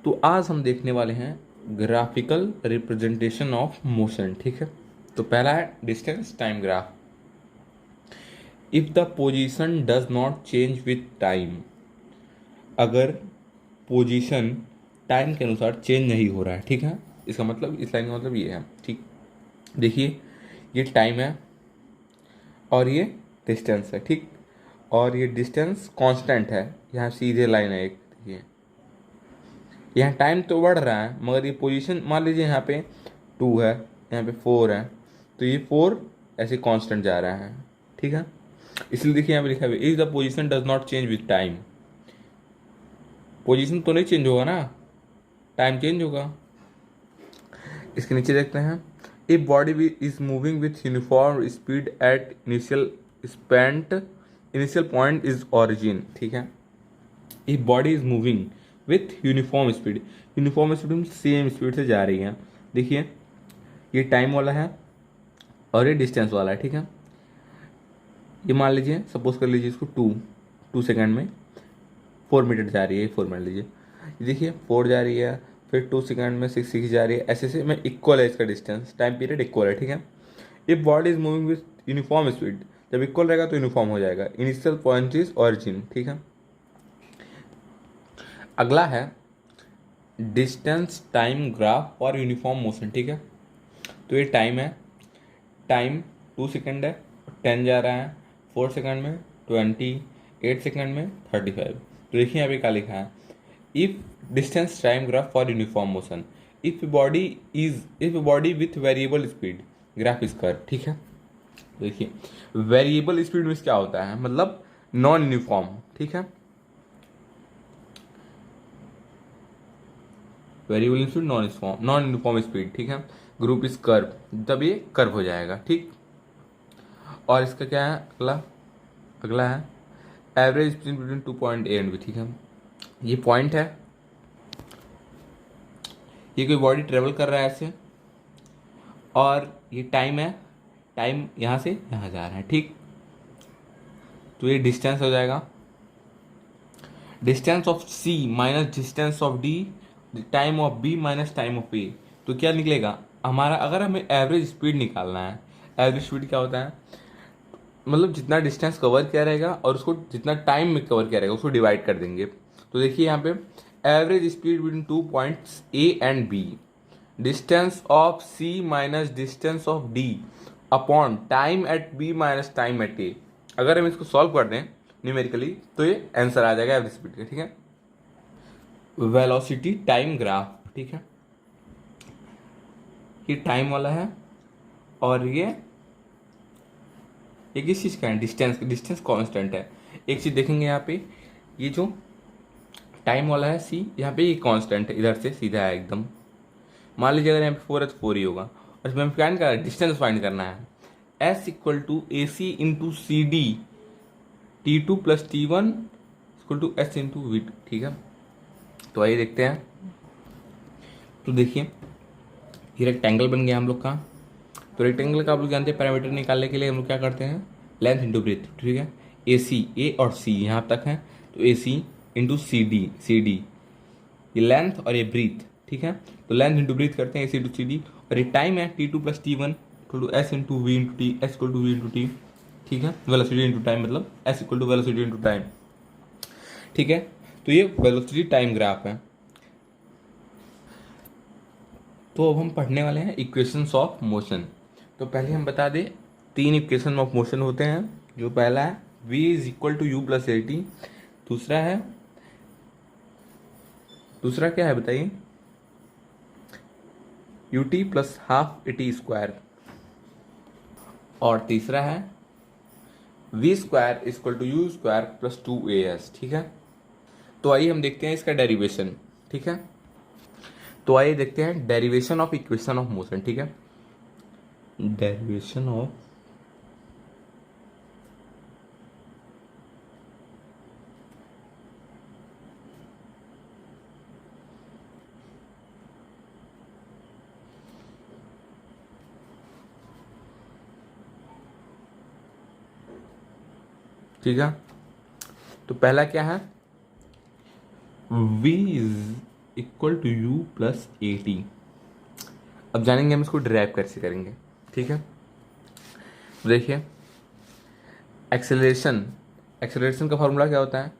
तो आज हम देखने वाले हैं ग्राफिकल रिप्रेजेंटेशन ऑफ मोशन। ठीक है, तो पहला है distance time graph. If the position does not change with time, अगर पोजीशन टाइम के अनुसार चेंज नहीं हो रहा है, ठीक है, इसका मतलब, इस लाइन का मतलब ये है। ठीक, देखिए ये टाइम है और ये डिस्टेंस है। ठीक, और ये डिस्टेंस कांस्टेंट है, यहाँ सीधे लाइन है एक। देखिए यहाँ टाइम तो बढ़ रहा है मगर ये पोजीशन, मान लीजिए यहाँ पे 2 है, यहाँ पे 4 है, तो ये 4 ऐसे कांस्टेंट जा रहा है। ठीक है, इसलिए देखिए यहाँ पे लिखा है if the position does not change with time. Position तो नहीं चेंज होगा ना, टाइम चेंज होगा। इसके नीचे देखते हैं, if body is moving with uniform speed at initial point is origin. ठीक है, if body is moving with uniform speed same speed से जा रही है। देखिए ये टाइम वाला है और ये डिस्टेंस वाला है। ठीक है, ये मान लीजिए, सपोज कर लीजिए इसको 2 सेकंड में 4 मीटर जा रही है, 4 मान लीजिए। ये देखिए 4 जा रही है, फिर 2 सेकंड में 6 जा रही है, ऐसे ऐसे में इक्वल है इसका डिस्टेंस, टाइम पीरियड इक्वल है। ठीक है, if body is moving with uniform speed, जब इक्वल रहेगा तो यूनिफॉर्म हो जाएगा। Initial point is origin. ठीक है, अगला है डिस्टेंस टाइम ग्राफ और यूनिफॉर्म मोशन। ठीक है, तो ये टाइम है, टाइम 2 सेकंड है, 10 जा रहा है, 4 सेकंड में 20, 8 सेकंड में 35। तो देखिए यहाँ पे क्या लिखा है, if distance time graph for uniform motion, if body with variable speed graph is curve. ठीक है, देखिए वेरिएबल स्पीड में क्या होता है, मतलब नॉन यूनिफॉर्म। ठीक है, variable speed non uniform speed. ठीक है, ग्रुप इज कर्व, तब ये कर्व हो जाएगा। ठीक, और इसका क्या है अगला, अगला है average speed between 2 point A and B. ठीक है, ये पॉइंट है, ये कोई बॉडी ट्रेवल कर रहा है ऐसे, और ये टाइम है, टाइम यहाँ से यहाँ जा रहा है। ठीक, तो ये डिस्टेंस हो जाएगा, distance of C minus distance of D, time of B minus time of A. तो क्या निकलेगा हमारा, अगर हमें एवरेज स्पीड निकालना है, एवरेज स्पीड क्या होता है, मतलब जितना डिस्टेंस कवर किया रहेगा और उसको जितना टाइम में कवर किया रहेगा उसको डिवाइड कर देंगे। तो देखिए यहाँ पे average speed between 2 points A and B, distance of C minus distance of D upon time at B minus time at A. अगर हम इसको सॉल्व कर दें न्यूमेरिकली तो ये आंसर आ जाएगा एवरेज स्पीड का। ठीक है, वेलोसिटी टाइम ग्राफ। ठीक है, ये टाइम वाला है और ये किस चीज़ का है, डिस्टेंस कांस्टेंट है। एक चीज़ देखेंगे यहाँ पे, ये जो टाइम वाला है सी, यहाँ पे ये कांस्टेंट है, इधर से सीधा है एकदम। मान लीजिए अगर यहाँ पे 4 है तो 4 ही होगा, और इसमें हमें फाइंड करना है, डिस्टेंस फाइंड करना है। S equal to A C into C D, T2 plus T1 equal to S into V. ठीक है, तो आइए देखते हैं। तो देखिए ये रेक्टेंगल बन गया हम लोग का। तो रेक्टेंगल का आप लोग जानते हैं, पैरामीटर निकालने के लिए हम लोग क्या करते हैं, लेंथ इंटू ब्रेथ। ठीक है, ए सी, ए और सी यहाँ तक है, तो ए सी इंटू सी डी, ये लेंथ और ये ब्रीथ। ठीक है, तो लेंथ इंटू ब्रीथ करते हैं, ए सी इंटू सी डी, और ये टाइम है T2 plus T1 equal to S into V into T, S equal to V into T. ठीक है, वेलोसिटी इंटू टाइम, मतलब S equal to velocity into time. ठीक है, तो ये वेलोसिटी टाइम ग्राफ है। तो अब हम पढ़ने वाले हैं इक्वेशंस ऑफ मोशन। तो पहले हम बता दें 3 इक्वेशन ऑफ मोशन होते हैं। जो पहला है v is equal to U plus A T, दूसरा क्या है बताइए, U T plus half A T square, और तीसरा है V square equal to U square plus 2as। ठीक है, तो आइए हम देखते हैं इसका डेरिवेशन। ठीक है, तो आइए देखते हैं derivation of equation of motion. ठीक है, डेरिवेशन ऑफ तो पहला क्या है, v equal to U plus A T. अब जानेंगे हम इसको ड्राइव कैसे करेंगे, ठीक है। देखिए एक्सेलरेशन, एक्सेलरेशन का फॉर्मूला क्या होता है,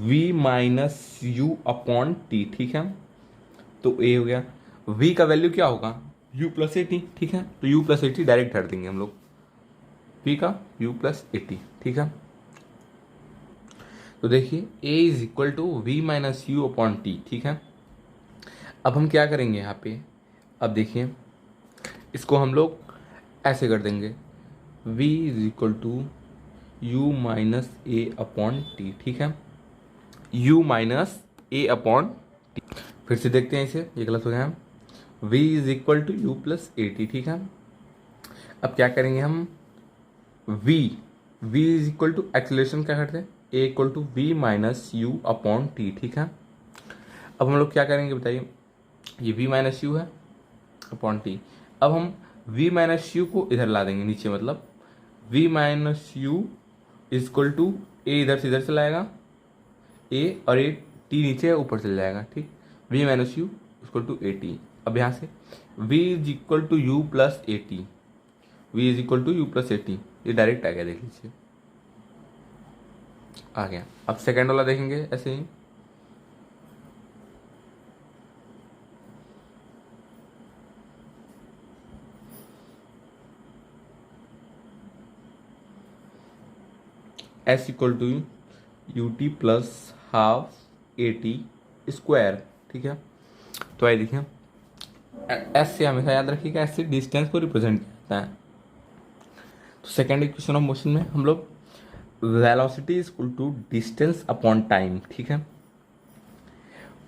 v minus you upon T, ठीक है। तो ए हो गया, v का वैल्यू क्या होगा, u प्लस ए टी, ठीक है। तो u plus A T direct हट देंगे हम लोग, v का u प्लस ए टी, ठीक है। तो देखिए a is equal to we minus you upon T, ठीक है। अब हम क्या करेंगे यहाँ पे, अब देखिए इसको हम लोग ऐसे कर देंगे, v is equal to U minus A upon T, ठीक है। u minus A upon T, फिर से देखते हैं इसे, ये गलत हो गया, v is equal to U plus A T, ठीक है। अब क्या करेंगे हम, v is equal to acceleration क्या करते हैं, a equal to we minus you upon T, ठीक है। अब हम लोग क्या करेंगे बताइए, ये v माइनस यू है अपॉन टी। अब हम v माइनस यू को इधर ला देंगे नीचे, मतलब v minus u is equal to a इधर से इधर चला जाएगा a, और ए टी नीचे ऊपर चल जाएगा, ठीक। v minus U equal to A T. अब यहाँ से v is equal to U plus A T, v is equal to U plus A T, ये डायरेक्ट आ गया, देख लीजिए आ गया। अब सेकेंड वाला देखेंगे ऐसे ही, s equal to U T plus half A T square, ठीक है। तो आइए देखिए, एस से हमेशा याद रखिएगा, एस से डिस्टेंस को रिप्रेजेंट करता है। तो सेकेंड इक्वेशन ऑफ मोशन में हम लोग velocity is equal to distance upon time, ठीक है।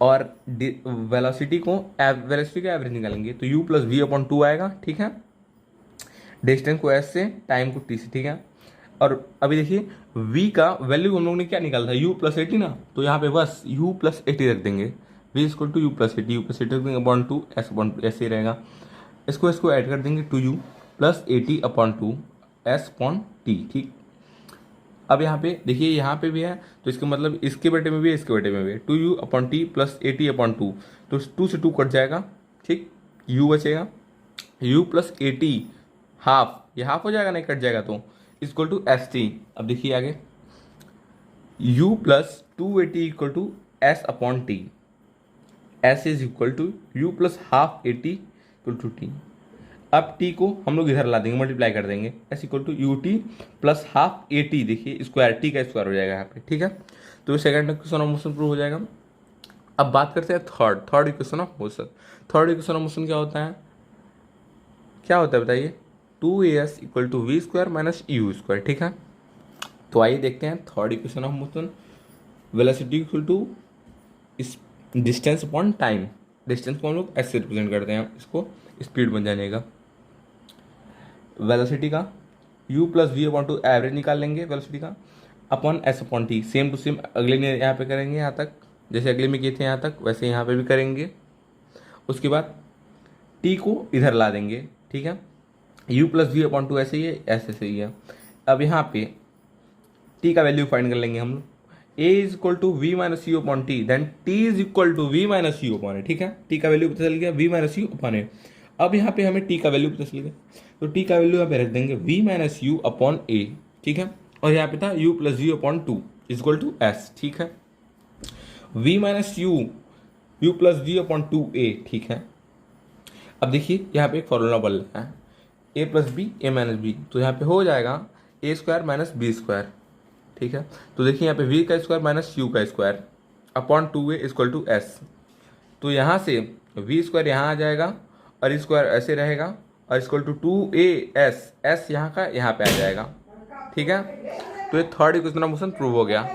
और वेलोसिटी का एवरेज निकालेंगे तो u plus we upon two आएगा, ठीक है। डिस्टेंस को एस से, टाइम को टी से, ठीक है। और अभी देखिए v का वैल्यू हम लोग ने क्या निकाला था, u प्लस एटी ना, तो यहाँ पे बस u प्लस एटी रख देंगे, v equal to U plus A T, रख देंगे अपॉन टू, एस अपॉन ऐसे ही रहेगा। इसको ऐड कर देंगे two U plus A T upon two S upon T, ठीक। अब यहाँ पे देखिए, यहाँ पे भी है तो इसका मतलब इसके बेटे में भी है, इसके बेटे में भी है, two U upon T plus A T upon two, तो टू से टू कट जाएगा, ठीक। u बचेगा, u प्लस एटी हाफ, ये हाफ हो जाएगा, नहीं कट जाएगा, तो इक्वल टू एस टी। अब देखिए आगे, u plus two A T equal to S upon T, S is equal to U plus half A T equal to T. अब टी को हम लोग इधर ला देंगे, मल्टीप्लाई कर देंगे, S equal to U T plus half A T, देखिए स्क्वायर, टी का स्क्वायर हो जाएगा यहाँ पे, ठीक है। तो second equation of motion prove हो जाएगा। अब बात करते हैं third equation of motion. Third equation of motion क्या होता है, बताइए, two A S equal to V square minus U square, ठीक है। तो आइए देखते हैं third equation of motion, velocity equal to distance upon time. Distance को हम लोग ऐसे रिप्रेजेंट करते हैं, इसको स्पीड बन जाने का, वेलोसिटी का u plus we upon two average निकाल लेंगे वेलोसिटी का, upon S upon T. Same to same अगले में यहाँ पे करेंगे, यहाँ तक जैसे अगले में किए थे यहाँ तक, वैसे यहाँ पे भी करेंगे। उसके बाद t को इधर ला देंगे, ठीक है। u plus we upon two ऐसे ही है, ऐसे ही है। अब यहाँ पे t का वैल्यू फाइंड कर लेंगे हम लोग, a is equal to we minus you upon t, then t is equal to we minus you upon a, ठीक है। t का वैल्यू पता चल गया, v minus you upon a. अब यहाँ पे हमें t का वैल्यू पता चल गया, तो t का वैल्यू यहाँ पे रख देंगे v minus you upon a, ठीक है। और यहाँ पे था u plus u upon two is equal to s, ठीक है। v minus u plus we upon two a, ठीक है। अब देखिए यहाँ पे एक फॉर्मूला बन रहा है, a plus B A minus B, तो यहाँ पे हो जाएगा A square minus B square, ठीक है। तो देखिए यहाँ पे v का स्क्वायर माइनस यू का square upon two A equal to S. तो यहाँ से v स्क्वायर यहाँ आ जाएगा और स्क्वायर ऐसे रहेगा, और equal to two A S, S यहाँ का यहाँ पे आ जाएगा, ठीक है। तो ये third equation of motion prove हो गया।